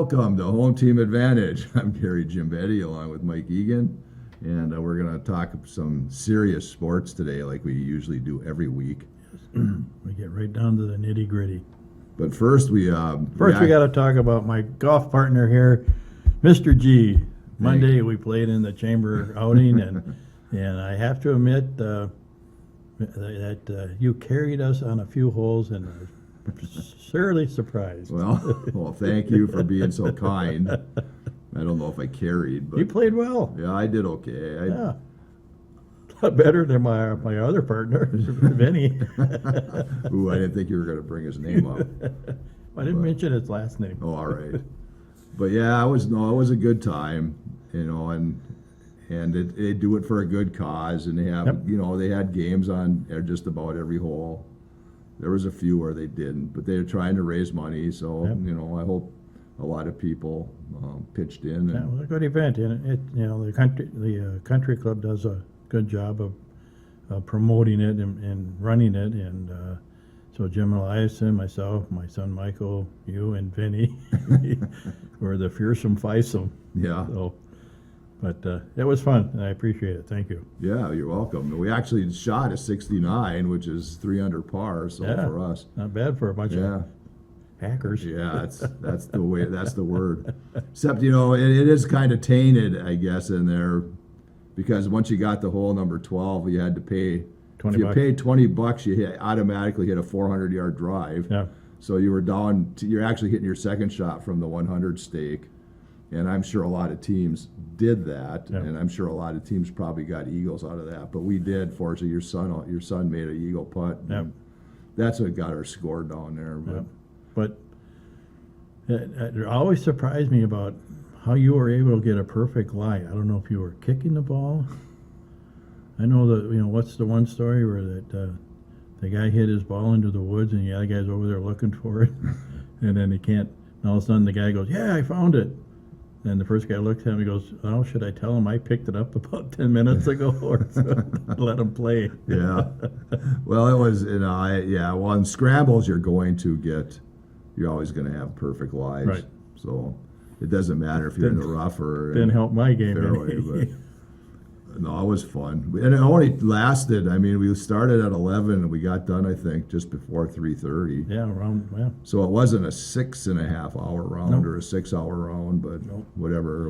Welcome to Home Team Advantage. I'm Gary Gimbetti along with Mike Egan, and we're going to talk some serious sports today like we usually do every week. We get right down to the nitty gritty. But first we got to talk about my golf partner here, Mr. G. Monday we played in the chamber outing, and I have to admit that you carried us on a few holes, and I was surely surprised. Well, thank you for being so kind. I don't know if I carried, but You played well. yeah, I did okay. Yeah. A lot better than my other partner, Vinny. Ooh, I didn't think you were going to bring his name up. I didn't mention his last name. Oh, all right. But yeah, it was a good time, and they do it for a good cause, and they have, Yep. they had games on just about every hole. There was a few where they didn't, but they were trying to raise money, so, Yep. I hope a lot of people pitched in. Yeah, it And, was a good event, and the country club does a good job of promoting it and running it, and so Jim Eliason, myself, my son Michael, you, and Vinny were the fearsome fivesome. yeah, So, but it was fun, and I appreciate it. Thank you. yeah, you're welcome. We actually shot a 69, which is 3 under par, so Yeah. for us. Not bad for a bunch Yeah. of hackers. Yeah, that's the way. That's the word. Except it is kind of tainted, I guess, in there, because once you got the hole number 12, you had to pay. $20. If you paid $20, you automatically hit a 400-yard drive. Yeah. So you were down. You're actually hitting your second shot from the 100 stake, and I'm sure a lot of teams did that, Yeah. and I'm sure a lot of teams probably got eagles out of that. But we did. Fortunately, your son made an eagle putt. Yeah. That's what got our score down there. But Yeah. But it always surprised me about how you were able to get a perfect lie. I don't know if you were kicking the ball. I know that, what's the one story where the guy hit his ball into the woods and the other guy's over there looking for it, and then he can't, and all of a sudden the guy goes, "Yeah, I found it." And the first guy looks at him and goes, "Oh, should I tell him I picked it up about 10 minutes ago?" Or let him play. Yeah. Well, it was, well, in scrambles, you're always going to have perfect lies. Right. So it doesn't matter if you're in the rough or Didn't help my game fairway, any. but no, it was fun. And it only lasted, we started at 11 and we got done, I think, just before 3:30. Yeah, around. So it wasn't a 6.5 hour round Nope. or a 6 hour round, but Nope. whatever,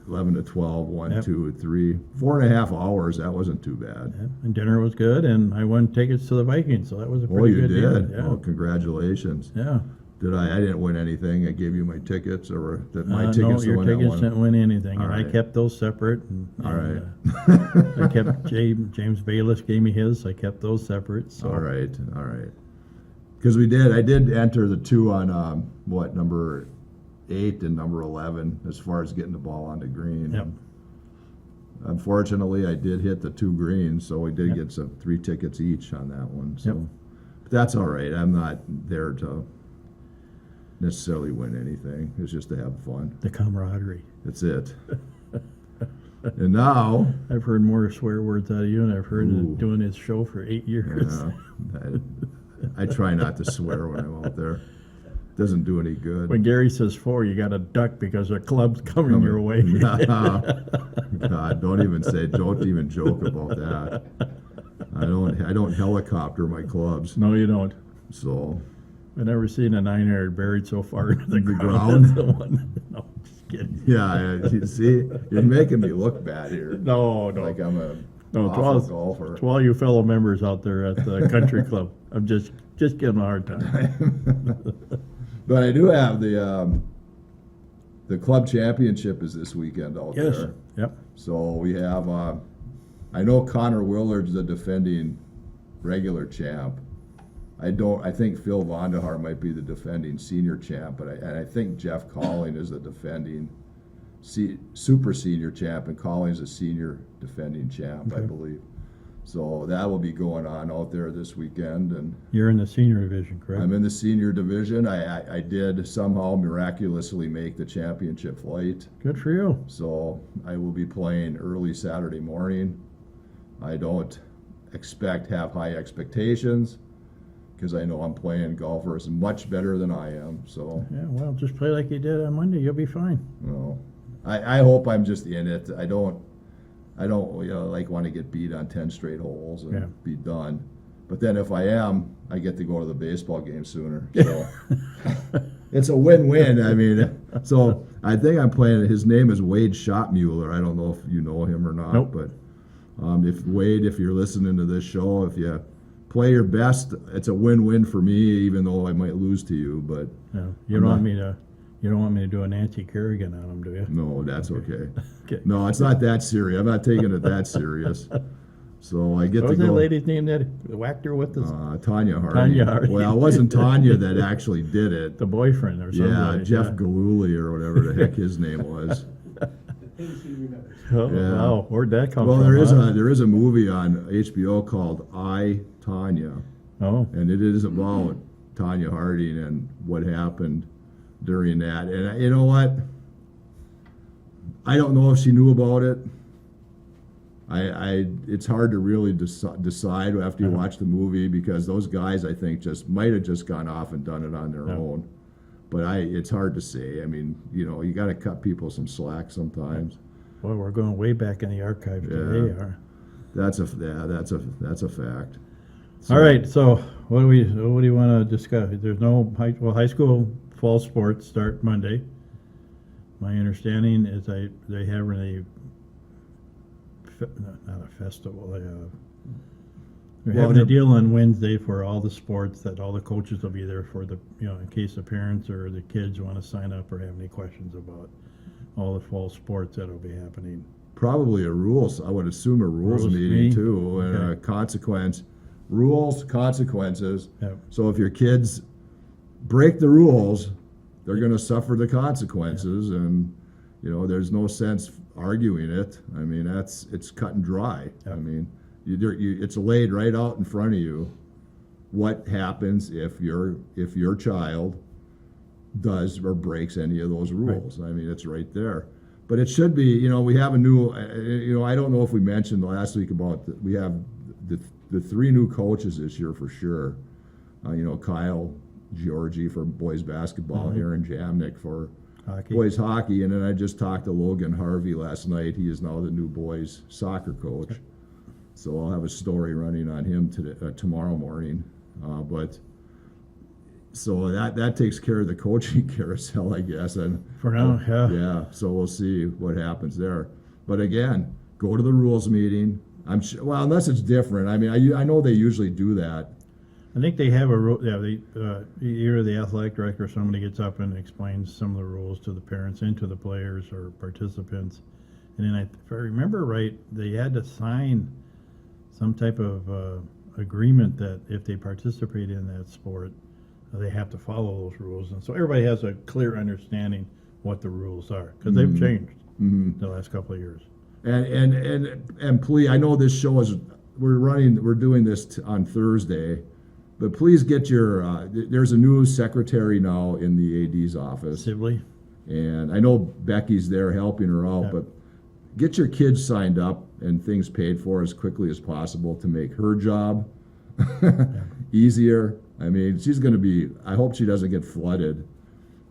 11 to 12, 1, Yep. 2, 3, 4.5 hours, that wasn't too bad. Yeah, and dinner was good, and I won tickets to the Vikings, so that was a pretty you good deal. did? Yeah. Oh, congratulations. Yeah. Did I didn't win anything. I gave you my tickets, or my No, tickets to your win that tickets one? didn't win anything, All and I right. kept those separate. And, All right. I kept James Bayless gave me his. I kept those separate. So. All right. Because I did enter the two on number 8 and number 11 as far as getting the ball on the green. Yep. Unfortunately, I did hit the 2 greens, so we did Yep. get 3 tickets each on that one. So, Yep. but that's all right. I'm not there to necessarily win anything. It's just to have fun. The camaraderie. That's it. And now, I've heard more swear words out of you, and I've heard Ooh. him doing his show for 8 years. I try not to swear when I'm out there. Doesn't do any good. When Gary says 4, you got to duck because a club's coming your way. God, don't even joke about that. I don't helicopter my clubs. No, you don't. So I've never seen a 9-iron buried so far into the ground? as the one. No, just kidding. yeah, you see, you're making me look bad here. No. Like I'm a No, awful golfer. to all you fellow members out there at the country club, I'm just giving a hard time. But I do have the club championship is this weekend out Yes. there. Yep. So we have, I know Connor Willard's the defending regular champ. I think Phil Vondahar might be the defending senior champ, but I think Jeff Colling is the defending super senior champ, and Colling's a senior defending champ, I Okay. believe. So that will be going on out there this weekend, and You're in the senior division, correct? I'm in the senior division. I did somehow miraculously make the championship flight. Good for you. So I will be playing early Saturday morning. I don't have high expectations, because I know I'm playing golfers much better than I am. So, Yeah, well, just play like you did on Monday. You'll be fine. you know, I hope I'm just in it. I don't like want to get beat on 10 straight holes and Yeah. be done. But then if I am, I get to go to the baseball game sooner. So it's a win-win. I mean, so I think I'm playing. His name is Wade Schottmuller. I don't know if you know him or not, Nope. but if Wade, if you're listening to this show, if you play your best, it's a win-win for me, even though I might lose to you. But No, you I'm don't want not- me to. You don't want me to do a Nancy Kerrigan on him, do you? no, that's okay. Okay. No, it's not that serious. I'm not taking it that serious. So I get What to was that go. lady's name that whacked her with this? Tanya Harding. Tanya Harding. Well, it wasn't Tanya that actually did it. The boyfriend or something. Yeah, Jeff Galooly or whatever the heck his name was. Oh, Yeah. wow, where'd that come Well, from? there is a movie on HBO called I, Tanya, Oh, and it is about Tanya Harding and what happened during that. And you know what? I don't know if she knew about it. It's hard to really decide after you Uh-huh. watch the movie, because those guys, I think, might have just gone off and done it on their Yeah. own. But it's hard to say. I mean, you got to cut people some slack sometimes. boy, we're going way back in the archives Yeah. today. That's a fact. All right, so what do you want to discuss? There's no high school fall sports start Monday. My understanding is they have not a festival. They're Well, having a they're- deal on Wednesday for all the sports, that all the coaches will be there for in case the parents or the kids want to sign up or have any questions about all the fall sports that'll be happening. Probably I would assume a rules meeting meeting? too, and Okay. a consequences. Yep. So if your kids break the rules, they're going to suffer the consequences, and there's no sense arguing it. I mean, it's cut and dry. Yep. I mean, it's laid right out in front of you. What happens if your child does or breaks any of those rules? I mean, it's right there. But it should be, we have a new, I don't know if we mentioned last week about we have the 3 new coaches this year for sure. Kyle Georgie for boys basketball, Mhm. Aaron Jamnick for Hockey. boys hockey, and then I just talked to Logan Harvey last night. He is now the new boys soccer coach. So I'll have a story running on him tomorrow morning. But so that takes care of the coaching carousel, I guess. And For now, yeah. yeah, so we'll see what happens there. But again, go to the rules meeting. I'm sure. Well, unless it's different. I mean, I know they usually do that. I think they have a rule. Yeah, either the athletic director or somebody gets up and explains some of the rules to the parents and to the players or participants. And then, if I remember right, they had to sign some type of agreement that if they participate in that sport, they have to follow those rules. And so everybody has a clear understanding what the rules are, because they've changed the last couple of years. And please, I know this show we're doing this on Thursday, but please get your. There's a new secretary now in the AD's office, Sibley? and I know Becky's there helping her out, Yeah. but get your kids signed up and things paid for as quickly as possible to make her job easier. I mean, she's going to be. I hope she doesn't get flooded,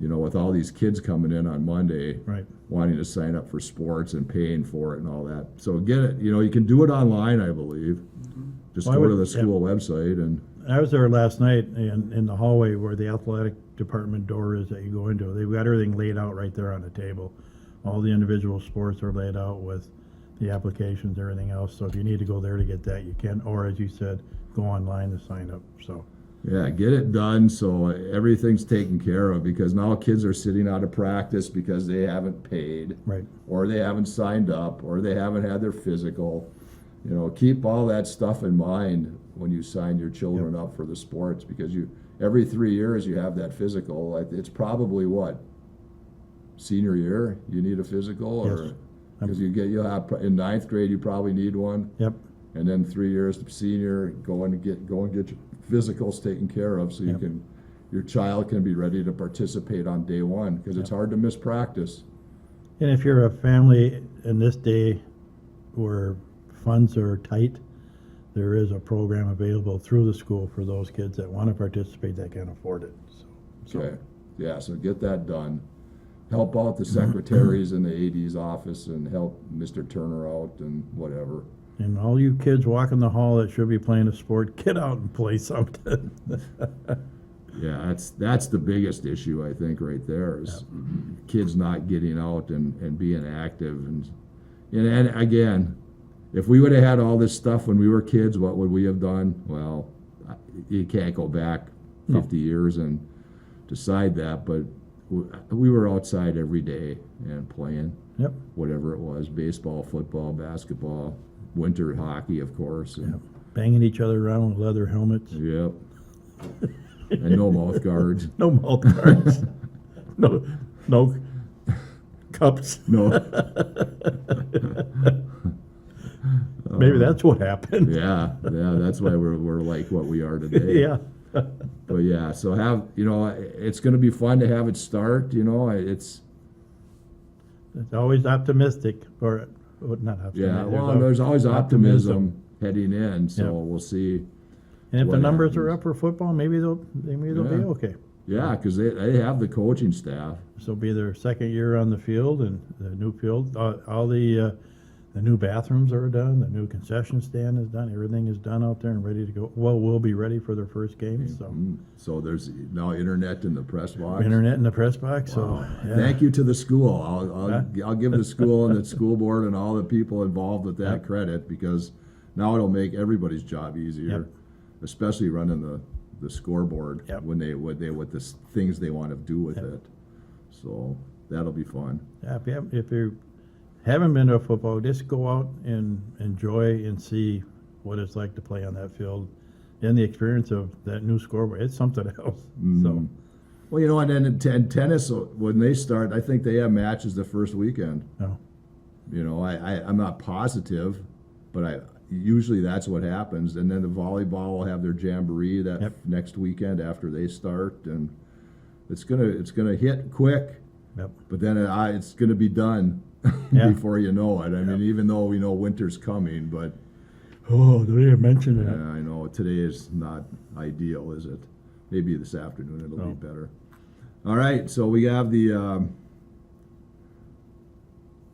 with all these kids coming in on Monday, Right. wanting to sign up for sports and paying for it and all that. So get it. You can do it online, I believe. Just Well, I go to would- the school website and. I was there last night in the hallway where the athletic department door is that you go into. They've got everything laid out right there on the table. All the individual sports are laid out with the applications, everything else. So if you need to go there to get that, you can. Or as you said, go online to sign up. So Yeah, get it done so everything's taken care of, because now kids are sitting out of practice because they haven't paid, right, or they haven't signed up, or they haven't had their physical. Keep all that stuff in mind when you sign your children up for the sports, because every 3 years you have that physical. It's probably senior year you need a physical, or Yes. because you'll have in 9th grade you probably need one. yep, And then 3 years to senior, go and get your physicals taken care of, so Yep. your child can be ready to participate on day one, because it's hard to miss practice. And if you're a family in this day where funds are tight, there is a program available through the school for those kids that want to participate that can afford it. So, Okay, yeah, so get that done. Help out the secretaries in the AD's office and help Mr. Turner out and whatever. and all you kids walking the hall that should be playing a sport, get out and play something. Yeah, that's the biggest issue, I think, right there, is kids not getting out and being active. And again, if we would have had all this stuff when we were kids, what would we have done? Well, you can't go back 50 years and decide that, but we were outside every day and playing. Yep. Whatever it was, baseball, football, basketball, winter hockey, of course. And, Yep. Banging each other around with leather helmets. Yep. And no mouth guards. No mouth guards. no cups. No. Maybe that's what happened. Yeah, that's why we're like what we are today. Yeah. But yeah, so it's going to be fun to have it start. It's It's always optimistic, or not optimistic. yeah. Well, there's always optimism heading in, so Yep. we'll see. And if the what numbers are happens. up for football, maybe they'll be Yeah. okay. Yeah, because they have the coaching staff. This will be their second year on the field, and the new field, all the new bathrooms are done, the new concession stand is done, everything is done out there and ready to go. Well, we'll be ready for their first game, so. So there's now internet in the press box. Internet in the press box, so. Wow. Yeah. Thank you to the school. Huh? I'll give the school and the school board and all the people involved with that Yep. credit, because now it'll make everybody's job easier, Yep. especially running the scoreboard Yep. when what the things they want to do with Yep. it. So that'll be fun. Yeah, if you haven't been to a football, just go out and enjoy and see what it's like to play on that field, and the experience of that new scoreboard. It's something else. So, Well, and then in tennis, when they start, I think they have matches the first weekend. no. I'm not positive, but usually that's what happens. And then the volleyball will have their jamboree that Yep. next weekend after they start, and it's gonna hit quick, Yep. but then it's gonna be done Yeah. before you know it. I mean, even though we know winter's coming, but Oh, don't even mention that. I know today is not ideal, is it? Maybe this afternoon it'll No. be better. All right, so we have the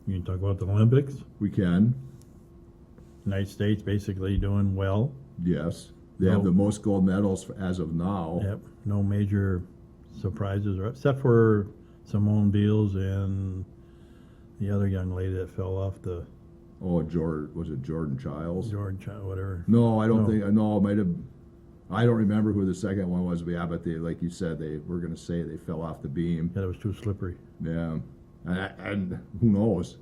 You can talk about the Olympics. we can. United States basically doing well. Yes, they have No. the most gold medals as of now. Yep. No major surprises, except for Simone Biles and the other young lady that fell off the Oh, was it Jordan Childs? George, whatever. No, I don't No. think. No, it might have. I don't remember who the second one was. But yeah, but they, like you said, they were going to say they fell off the beam. Yeah, it was too slippery. Yeah, and who knows?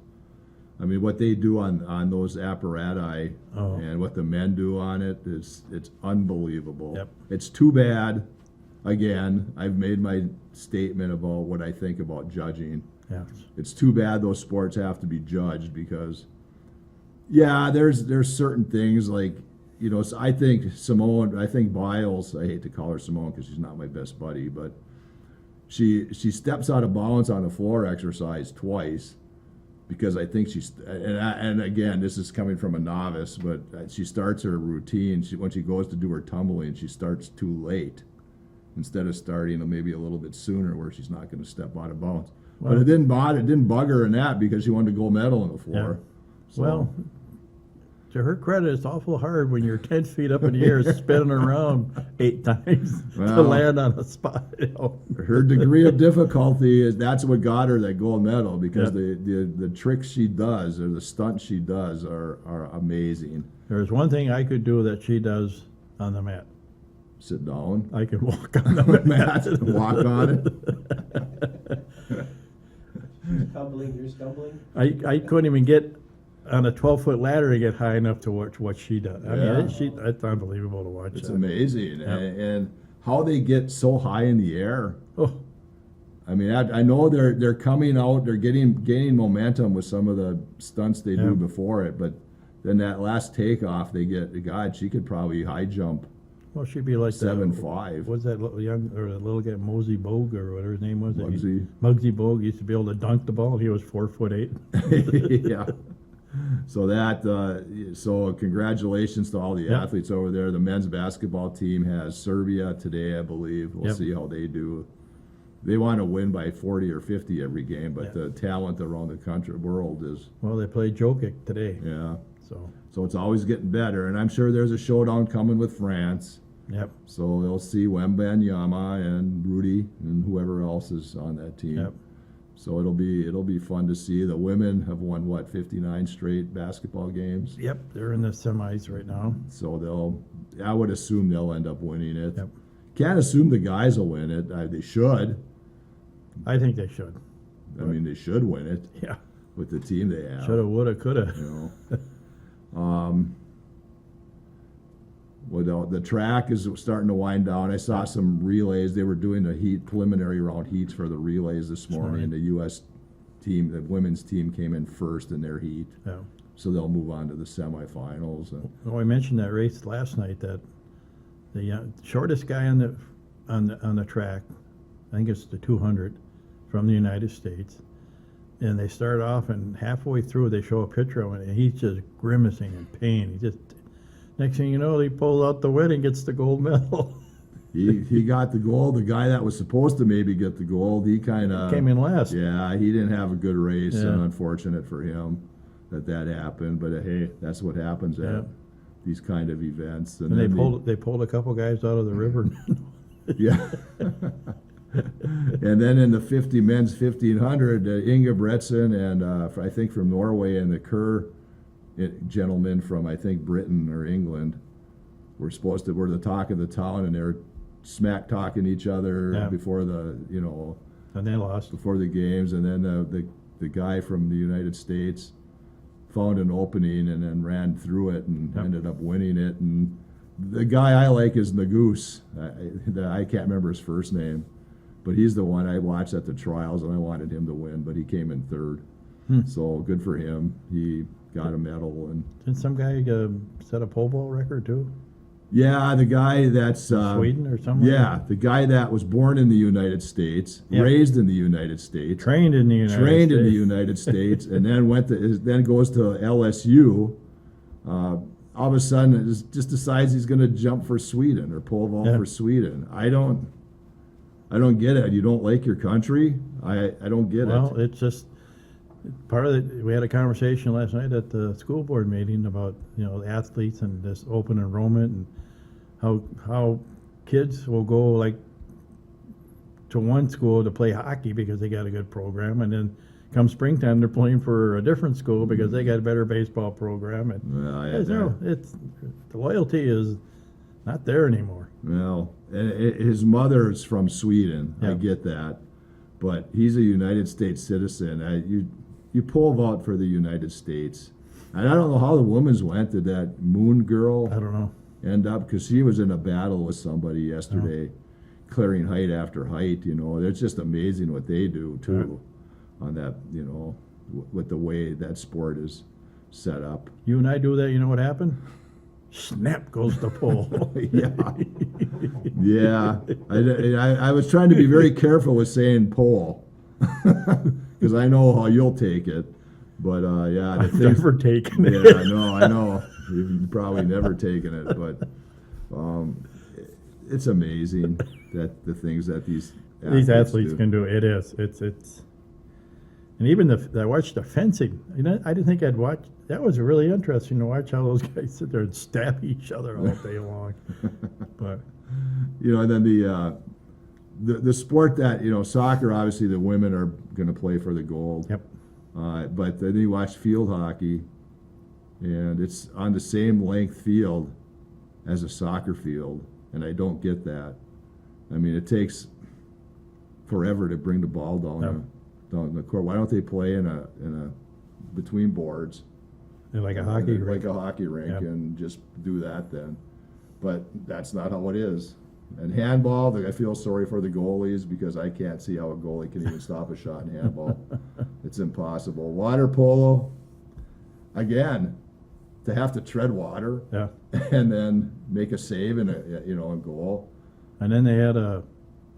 I mean, what they do on those apparatus Oh. and what the men do on it's unbelievable. Yep. It's too bad. Again, I've made my statement about what I think about judging. Yeah. It's too bad those sports have to be judged, because there's certain things like, so I think Biles, I hate to call her Simone because she's not my best buddy, but she steps out of bounds on a floor exercise twice, because I think and again, this is coming from a novice, but she starts her routine, when she goes to do her tumbling, she starts too late instead of starting maybe a little bit sooner, where she's not going to step out of bounds. But it didn't bug her in that, because she wanted a gold medal on the floor. So, Well, to her credit, it's awful hard when you're 10 feet up in the air spinning around 8 times to Well, land on a spot. her degree of difficulty that's what got her that gold medal, because Yep. the tricks she does, or the stunts she does, are amazing. There's one thing I could do that she does on the mat. Sit down, I can walk on the Matt, mat. walk on it. Stumbling, you're stumbling? I couldn't even get on a 12-foot ladder to get high enough to watch what she does. I Yeah. mean, it's unbelievable to watch. It's that. amazing, Yep. and how they get so high in the air. Oh, I mean, I know they're coming out, they're gaining momentum with some of the stunts they do Yeah. before it, but then that last takeoff, God, she could probably high jump well, she'd be like 7.5. What's that little young or the little guy, Mosey Bogue or whatever his name was? Muggsy. Muggsy Bogue used to be able to dunk the ball. He was 4'8". Yeah. So that, so congratulations to all the Yep. athletes over there. The men's basketball team has Serbia today, I believe. We'll Yep. see how they do. They want to win by 40 or 50 every game, but Yeah. the talent around the country world is, Well, they played Jokic today, yeah. so, So it's always getting better, and I'm sure there's a showdown coming with France. yep, So they'll see Wembanyama and Rudy and whoever else is on that team. yep. So it'll be fun to see. The women have won 59 straight basketball games. Yep, they're in the semis right now. So I would assume they'll end up winning it. Yep. Can't assume the guys will win it. They should. I think they should. I mean, they should win it Yeah, with the team they have. shoulda, woulda, coulda. You know. Well, the track is starting to wind down. I saw some relays. They were doing the preliminary round heats for the relays this morning. The U.S. team, the women's team, came in first in their heat, Yeah. so they'll move on to the semifinals. Well, I mentioned that race last night, that the shortest guy on the track, I think it's the 200 from the United States, and they start off, and halfway through they show a picture of him, and he's just grimacing in pain. He just, next thing you know, he pulls out the win and gets the gold medal. He got the gold. The guy that was supposed to maybe get the gold, he kind of Came in last. Yeah, he didn't have a good race, Yeah. and unfortunate for him that happened. But hey, that's what happens Yeah. at these kind of events. And they then pulled a couple guys out of the river. yeah. And then in the men's 1500, Inga Bretson and I think from Norway, and the Kerr gentleman from I think Britain or England were the talk of the town, and they're smack talking each other Yeah. before And they lost. before the games. And then the guy from the United States found an opening and then ran through it and Yep. ended up winning it. And the guy I like is Nagus. I can't remember his first name, but he's the one I watched at the trials, and I wanted him to win, but he came in third. So good for him. He got a medal. And Didn't some guy set a pole vault record too? yeah, the guy that's Sweden or something? yeah, the guy that was born in the United States, Yep. raised in the United States, Trained in the United trained in the States. United States, and then goes to LSU. All of a sudden, just decides he's going to jump for Sweden or pole vault Yeah. for Sweden. I don't get it. You don't like your country? I don't get Well, it. it's just part of it. We had a conversation last night at the school board meeting about the athletes and this open enrollment, and how kids will go like to one school to play hockey because they got a good program, and then come springtime they're playing for a different school because they got a better baseball program. And Well, it's the loyalty is not there anymore. Well, his mother's from Sweden. I Yeah. get that, but he's a United States citizen. You pole vault for the United States, and I don't know how the women's went. Did that Moon girl I don't know. end up, because she was in a battle with somebody yesterday, clearing height after height? It's just amazing what they do too, on that. With the way that sport is set up. You and I do that. You know what happened? Snap goes the pole. Yeah. Yeah, I was trying to be very careful with saying pole, because I know how you'll take it. But yeah, the I've things, never taken it. yeah, I know. You've probably never taken it, but it's amazing that the things that these athletes do. can do. It is. It's. And even I watched the fencing. I didn't think I'd watch. That was really interesting to watch how those guys sit there and stab each other all day long. But And then the sport that soccer. Obviously, the women are going to play for the gold. yep. But then you watch field hockey, and it's on the same length field as a soccer field, and I don't get that. I mean, it takes forever to bring the ball down the court. Why don't they play in a between boards, They're like a hockey like rink. a hockey rink, Yep. and just do that then? But that's not how it is. And handball, I feel sorry for the goalies, because I can't see how a goalie can even stop a shot in handball. It's impossible. Water polo, again, to have to tread water Yeah. and then make a save and a goal. And then they had a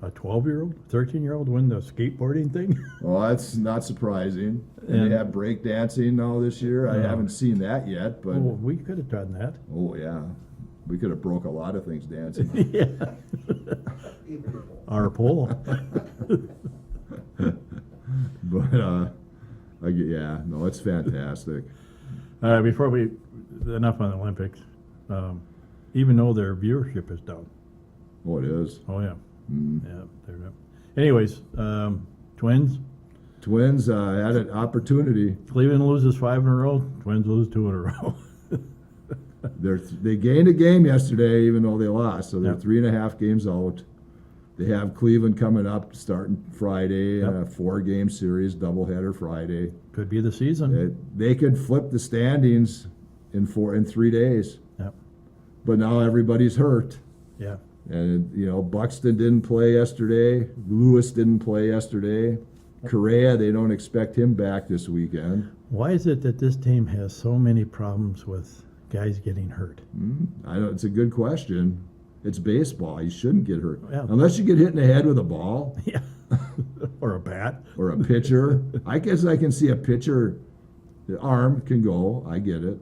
a 12-year-old, 13-year-old win the skateboarding thing? Well, that's not surprising. And And- they have break dancing now this year. I Yeah. haven't seen that yet, but Oh, we could have done that. oh yeah, we could have broke a lot of things dancing. Yeah. Our pole. But yeah, no, it's fantastic. Before we, enough on the Olympics. Even though their viewership is down. Oh, it is. Oh, yeah. Mm. Yeah, they're down. Anyways, Twins. Twins had an opportunity. Cleveland loses 5 in a row. Twins lose 2 in a row. They gained a game yesterday, even though they lost. So they're Yep. 3.5 games out. They have Cleveland coming up starting Friday, Yep. a 4-game series, doubleheader Friday. Could be the season. They could flip the standings in 3 days. Yep. But now everybody's hurt. Yeah. And, Buxton didn't play yesterday. Lewis didn't play yesterday. Correa, they don't expect him back this weekend. Why is it that this team has so many problems with guys getting hurt? It's a good question. It's baseball. You shouldn't get hurt. Yeah. Unless you get hit in the head with a ball Yeah. Or a bat. or a pitcher. I guess I can see a pitcher, the arm can go. I get it.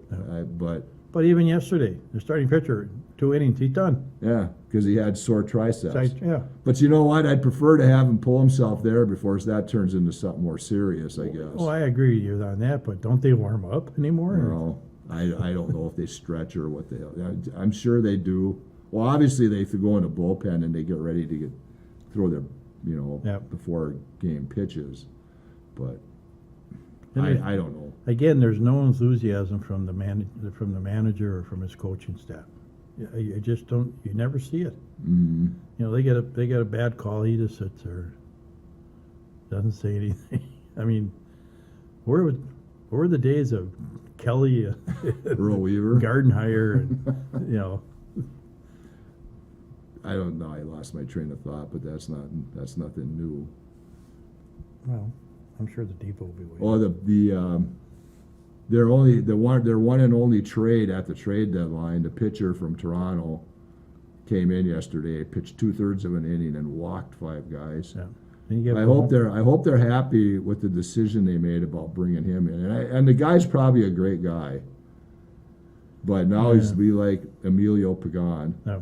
But, But even yesterday, the starting pitcher, 2 innings, he's done. yeah, because he had sore triceps. Yeah. But you know what? I'd prefer to have him pull himself there before that turns into something more serious, I guess. Well, I agree with you on that, but don't they warm up anymore? Well, I don't know if they stretch or what the hell. I'm sure they do. Well, obviously they go in the bullpen and they get ready to throw their, Yep. before game pitches. But And I don't know. Again, there's no enthusiasm from the manager or from his coaching staff. You just don't. You never see it. Mm, They get a bad call. He just sits there, doesn't say anything. I mean, where were the days of Kelly, Earl Weaver. Gardenhire, and I don't know. I lost my train of thought, but that's nothing new. Well, I'm sure the depot will be waiting. Oh, their one and only trade at the trade deadline. The pitcher from Toronto came in yesterday, pitched 2/3 of an inning, and walked 5 guys. Yeah. And you get I hope they're happy with the decision they made about bringing him in, and the guy's probably a great guy. But now he's Yeah. be like Emilio Pagan, No.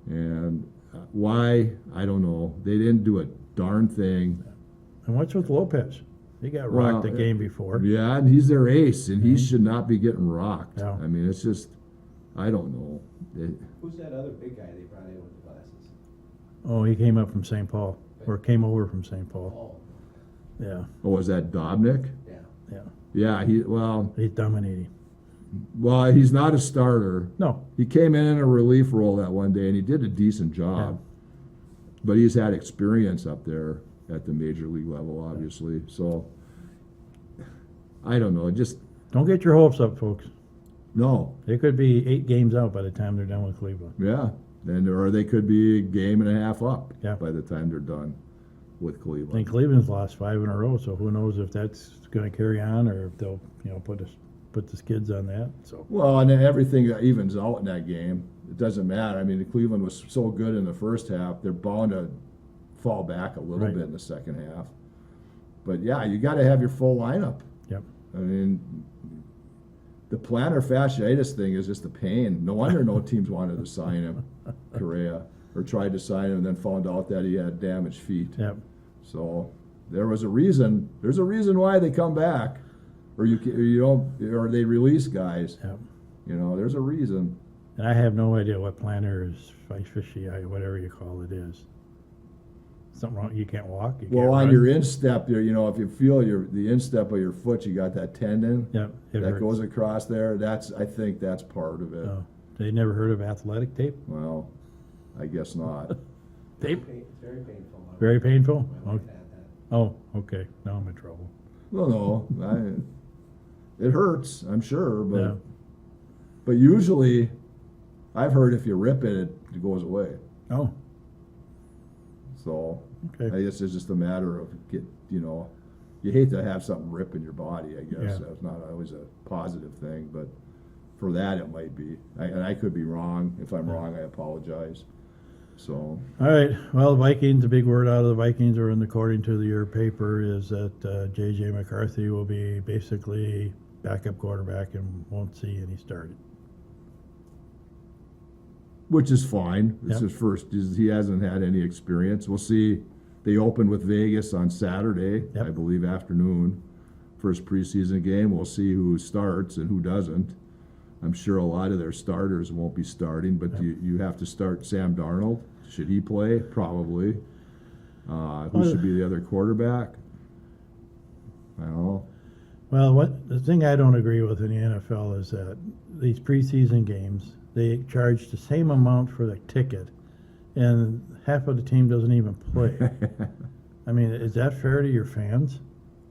and why I don't know. They didn't do a darn thing. And what's with Lopez? He got Well, rocked the game before. Yeah, and he's their ace, and he should not be getting rocked. Yeah. I mean, it's just, I don't know. Who's that other big guy they brought in with the glasses? Oh, he came up from St. Paul, or came over from St. Paul. Oh, Yeah, Was that Dobnik? yeah. yeah. Yeah, He's dominating. he's not a starter. No, He came in a relief role that one day, and he did a decent job. But he's had experience up there at the major league level, obviously. So, I don't know. Just, don't get your hopes up, folks. no. They could be 8 games out by the time they're done with Cleveland. Yeah. Or they could be a game and a half up Yeah. by the time they're done with I Cleveland. think Cleveland's lost 5 in a row, so who knows if that's going to carry on or if they'll, put the skids on that. So Well, and then everything that evens out in that game. It doesn't matter. I mean, Cleveland was so good in the first half, they're bound to fall back a little Right. bit in the second half. But yeah, you got to have your full lineup. Yep. I mean, the plantar fasciitis thing is just a pain. No wonder no teams wanted to sign him, Correa, or tried to sign him and then found out that he had damaged feet. Yep. So there was a reason. There's a reason why they come back, or or they release guys. Yep. There's a reason. And I have no idea what plantar is, fasciitis, whatever you call it is. Something wrong. You can't walk. You Well, can't on run. your instep there, if you feel the instep of your foot, you got that tendon Yep. It that hurts. goes across there. I think that's part of it. Oh. They never heard of athletic tape? Well, I guess not. Tape? It's very painful. Very painful? My wife Okay. had that. Oh, okay. Now I'm in trouble. Well, no, it hurts, I'm sure, but Yeah. but usually, I've heard if you rip it, it goes away. Oh, So okay. I guess it's just a matter of you hate to have something rip in your body. I guess Yeah. that's not always a positive thing, but for that it might be. And I could be wrong. If I'm wrong, I apologize. So, All right, well, the Vikings, the big word out of the Vikings, or according to your paper, is that J.J. McCarthy will be basically backup quarterback and won't see any started. which is fine. It's Yep. his first. He hasn't had any experience. We'll see. They opened with Vegas on Saturday, Yep. I believe, afternoon. First preseason game. We'll see who starts and who doesn't. I'm sure a lot of their starters won't be starting, but Yep. you have to start Sam Darnold. Should he play? Probably. Who Well, should be the other quarterback? I don't know. Well, the thing I don't agree with in the NFL is that these preseason games, they charge the same amount for the ticket, and half of the team doesn't even play. I mean, is that fair to your fans?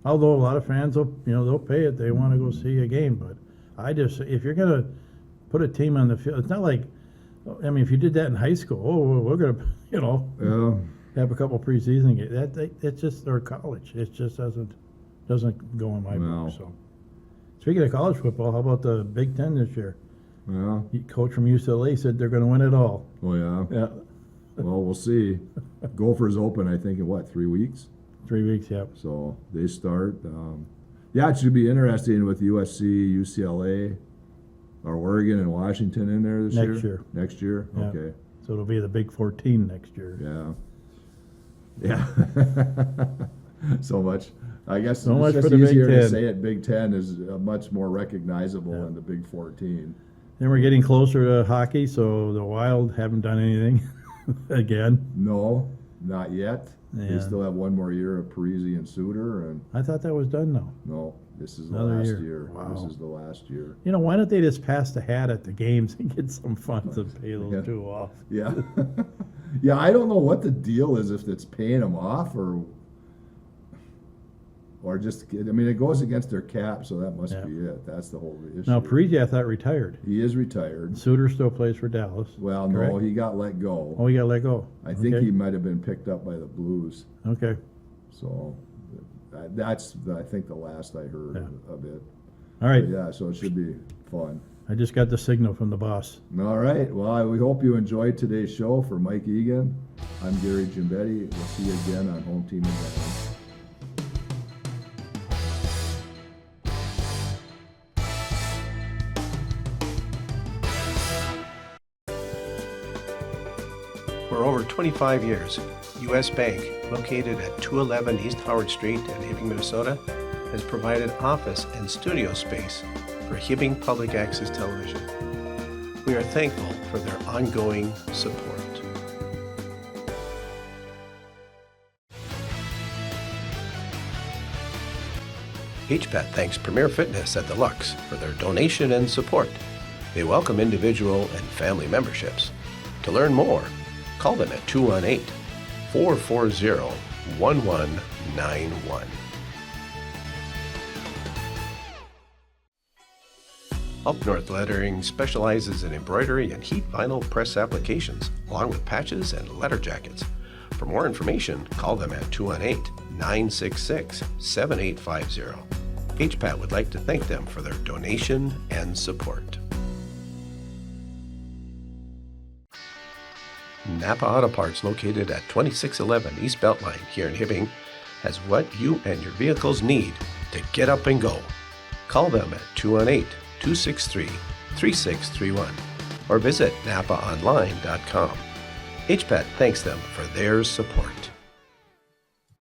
Although a lot of fans will, they'll pay it. They want to go see a game, but if you're gonna put a team on the field, it's not like, I mean, if you did that in high school, we're gonna, Yeah. have a couple preseason games. It's just, or college. It just doesn't go in my No. book. So, speaking of college football, how about the Big Ten this year? Yeah. The coach from UCLA said they're going to win it all. Oh yeah. Yeah, Well, we'll see. Gophers open, I think, in what, 3 weeks? 3 weeks. Yep. So they start. Yeah, it should be interesting with USC, UCLA, or Oregon and Washington in there this Next year. Next year? Yeah. Okay. So it'll be the Big 14 next year. Yeah. Yeah. So much. I guess So it's much just for the Big easier to 10. say it. Big Ten is much more recognizable Yeah. than the Big 14. Then we're getting closer to hockey, so the Wild haven't done anything again. No, not yet. They Yeah. still have one more year of Parisi and Suter, and I thought that was done now. no, this is the Another last year. year. Wow. This is the last year. Why don't they just pass the hat at the games and get some funds and pay those Yeah. two off? Yeah. Yeah, I don't know what the deal is, if it's paying them off or just, I mean, it goes against their cap, so that must Yeah. be it. That's the whole issue. Now, Parisi, I thought, retired. He is retired. Suter still plays for Dallas. Well, no, correct? he got let go. Oh, he got let go. I think Okay. he might have been picked up by the Blues. Okay. So that's, I think, the last I heard Yeah. of it. All right. But yeah, so it should be fun. I just got the signal from the boss. All right. Well, we hope you enjoyed today's show. For Mike Egan, I'm Gary Gimbetti. We'll see you again on Home Team Advantage. For over 25 years, U.S. Bank, located at 211 East Howard Street in Hibbing, Minnesota, has provided office and studio space for Hibbing Public Access Television. We are thankful for their ongoing support. HPAT thanks Premier Fitness at the Lux for their donation and support. They welcome individual and family memberships. To learn more, call them at 218-440-1191. Up North Lettering specializes in embroidery and heat vinyl press applications, along with patches and letter jackets. For more information, call them at 218-966-7850. HPAT would like to thank them for their donation and support. Napa Auto Parts, located at 2611 East Beltline here in Hibbing, has what you and your vehicles need to get up and go. Call them at 218-263-3631 or visit napaonline.com. HPAT thanks them for their support.